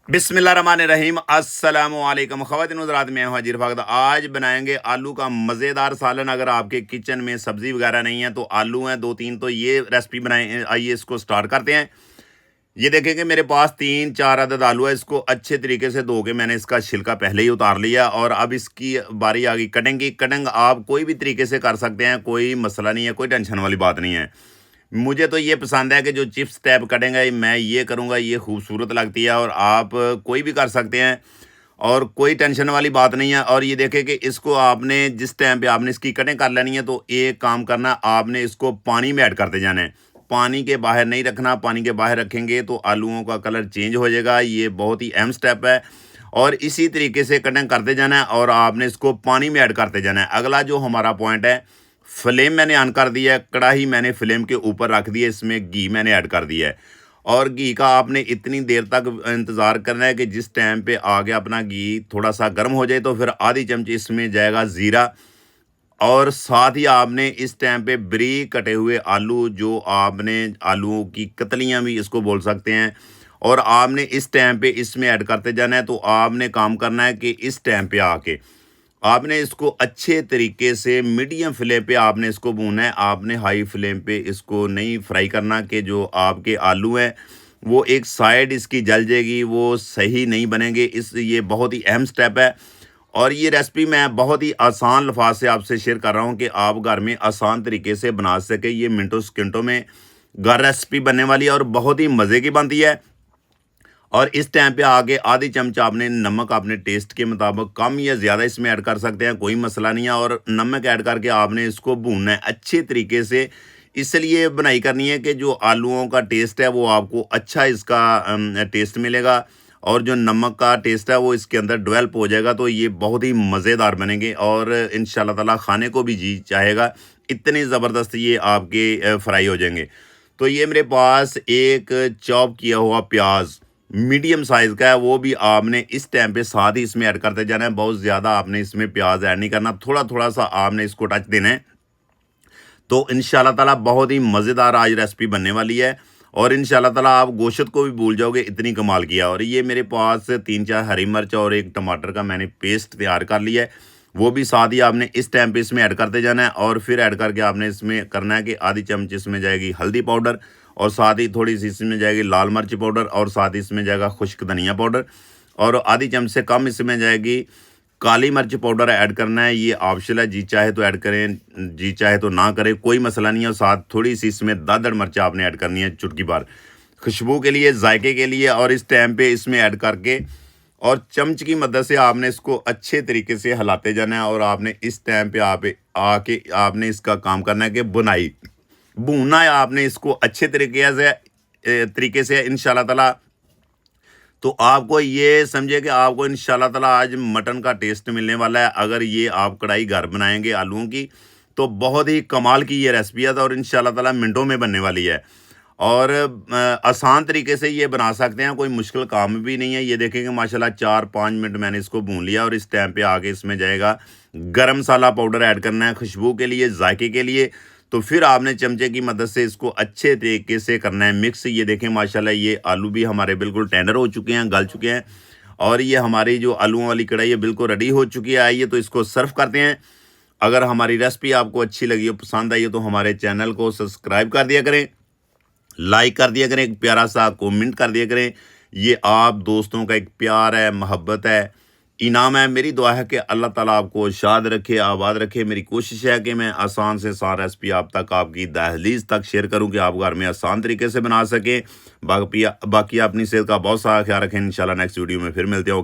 बिस्मिल्लाहिर्रहमानिर्रहीम अस्सलामुअलैकुम ख़वातीन हज़रात, मैं हूं हाजिर फागद। आज बनाएंगे आलू का मज़ेदार सालन। अगर आपके किचन में सब्ज़ी वगैरह नहीं है तो आलू हैं दो तीन, तो ये रेसिपी बनाएं। आइए इसको स्टार्ट करते हैं। ये देखेंगे मेरे पास 3-4 अदद आलू है। इसको अच्छे तरीके से धो के मैंने इसका छिलका पहले ही उतार लिया और अब इसकी बारी आ गई कटिंग की। कटिंग आप कोई भी तरीके से कर सकते हैं, कोई मसला नहीं है, कोई टेंशन वाली बात नहीं है। मुझे तो ये पसंद है कि जो चिप्स टाइप कटेंगे मैं ये करूँगा, ये खूबसूरत लगती है और आप कोई भी कर सकते हैं और कोई टेंशन वाली बात नहीं है। और ये देखें कि इसको आपने जिस टाइम पे आपने इसकी कटिंग कर लेनी है तो एक काम करना, आपने इसको पानी में ऐड करते जाना है। पानी के बाहर नहीं रखना, पानी के बाहर रखेंगे तो आलूओं का कलर चेंज हो जाएगा। ये बहुत ही अहम स्टेप है और इसी तरीके से कटिंग करते जाना है और आपने इसको पानी में ऐड करते जाना है। अगला जो हमारा पॉइंट है, फ्लेम मैंने ऑन कर दिया है, कढ़ाई मैंने फ्लेम के ऊपर रख दी है, इसमें घी मैंने ऐड कर दिया है। और घी का आपने इतनी देर तक इंतज़ार करना है कि जिस टाइम पे आगे अपना घी थोड़ा सा गर्म हो जाए तो फिर आधी चमची इसमें जाएगा ज़ीरा। और साथ ही आपने इस टाइम पे बारीक कटे हुए आलू, जो आपने आलूओं की कतलियाँ भी इसको बोल सकते हैं, और आपने इस टाइम पे इसमें ऐड करते जाना है। तो आपने काम करना है कि इस टाइम पे आके आपने इसको अच्छे तरीके से मीडियम फ्लेम पे आपने इसको भूनना है। आपने हाई फ्लेम पे इसको नहीं फ्राई करना कि जो आपके आलू हैं वो एक साइड इसकी जल जाएगी, वो सही नहीं बनेंगे। ये बहुत ही अहम स्टेप है और ये रेसिपी मैं बहुत ही आसान अल्फाज से आपसे शेयर कर रहा हूँ कि आप घर में आसान तरीके से बना सके। ये मिनटों सेकंडों में घर रेसिपी बनने वाली है और बहुत ही मज़े की बनती है। और इस टाइम पे आगे आधी चमचा आपने नमक अपने टेस्ट के मुताबिक कम या ज़्यादा इसमें ऐड कर सकते हैं, कोई मसला नहीं है। और नमक ऐड करके आपने इसको भूनना है अच्छे तरीके से। इसलिए बनाई करनी है कि जो आलूओं का टेस्ट है वो आपको अच्छा इसका टेस्ट मिलेगा और जो नमक का टेस्ट है वो इसके अंदर डेवलप हो जाएगा। तो ये बहुत ही मज़ेदार बनेंगे और इंशाल्लाह ताला खाने को भी जी चाहेगा, इतनी ज़बरदस्त ये आपके फ्राई हो जाएंगे। तो ये मेरे पास एक चॉप किया हुआ प्याज मीडियम साइज़ का है, वो भी आपने इस टाइम पे साथ ही इसमें ऐड करते जाना है। बहुत ज़्यादा आपने इसमें प्याज ऐड नहीं करना, थोड़ा थोड़ा सा आपने इसको टच देना है। तो इंशाल्लाह ताला बहुत ही मज़ेदार आज रेसिपी बनने वाली है और इंशाल्लाह ताला आप गोश्त को भी भूल जाओगे, इतनी कमाल किया। और ये मेरे पास 3-4 हरी मिर्च और एक टमाटर का मैंने पेस्ट तैयार कर लिया है, वो भी साथ ही आपने इस टाइम पे इसमें ऐड करते जाना है। और फिर ऐड करके आपने इसमें करना है कि आधी चम्मच इसमें जाएगी हल्दी पाउडर और साथ ही थोड़ी सी इसमें जाएगी लाल मिर्च पाउडर और साथ ही इसमें जाएगा खुश्क धनिया पाउडर और आधी चम्मच से कम इसमें जाएगी काली मिर्च पाउडर ऐड करना है। ये ऑप्शनल है, जी चाहे तो ऐड करें, जी चाहे तो ना करें, कोई मसला नहीं है। और साथ थोड़ी सी इसमें दादड़ मिर्च आपने ऐड करनी है, चुटकी भर, खुशबू के लिए, जायके के लिए। और इस टाइम पे इसमें ऐड करके और चम्मच की मदद से आपने इसको अच्छे तरीके से हिलाते जाना है। और आपने इस टाइम पे आके आपने इसका काम करना है कि बुनाई भूनना है आपने इसको अच्छे तरीके से इंशाल्लाह ताला। तो आपको ये समझे कि आपको इंशाल्लाह ताला आज मटन का टेस्ट मिलने वाला है। अगर ये आप कढ़ाई घर बनाएंगे आलूओं की तो बहुत ही कमाल की ये रेसिपी है और इंशाल्लाह ताला मिनटों में बनने वाली है और आसान तरीके से ये बना सकते हैं, कोई मुश्किल काम भी नहीं है। ये देखेंगे माशाल्लाह 4-5 मिनट मैंने इसको भून लिया और इस टाइम पे आगे इसमें जाएगा गरम मसाला पाउडर ऐड करना है खुशबू के लिए, जायके के लिए। तो फिर आपने चमचे की मदद से इसको अच्छे तरीके से करना है मिक्स। ये देखें माशाल्लाह ये आलू भी हमारे बिल्कुल टेंडर हो चुके हैं, गल चुके हैं और ये हमारी जो आलूओं वाली कढ़ाई है बिल्कुल रेडी हो चुकी है। आइए तो इसको सर्व करते हैं। अगर हमारी रेसिपी आपको अच्छी लगी हो, पसंद आई हो, तो हमारे चैनल को सब्सक्राइब कर दिया करें, लाइक कर दिया करें, एक प्यारा सा कमेंट कर दिया करें। ये आप दोस्तों का एक प्यार है, मोहब्बत है, इनाम है। मेरी दुआ है कि अल्लाह ताला आपको शाद रखे, आबाद रखे। मेरी कोशिश है कि मैं आसान से आसान रेसिपी आप तक, आपकी दहलीज तक शेयर करूं कि आप घर में आसान तरीके से बना सकें। बाकी अपनी सेहत का बहुत सारा ख्याल रखें। इंशाल्लाह नेक्स्ट वीडियो में फिर मिलते हैं।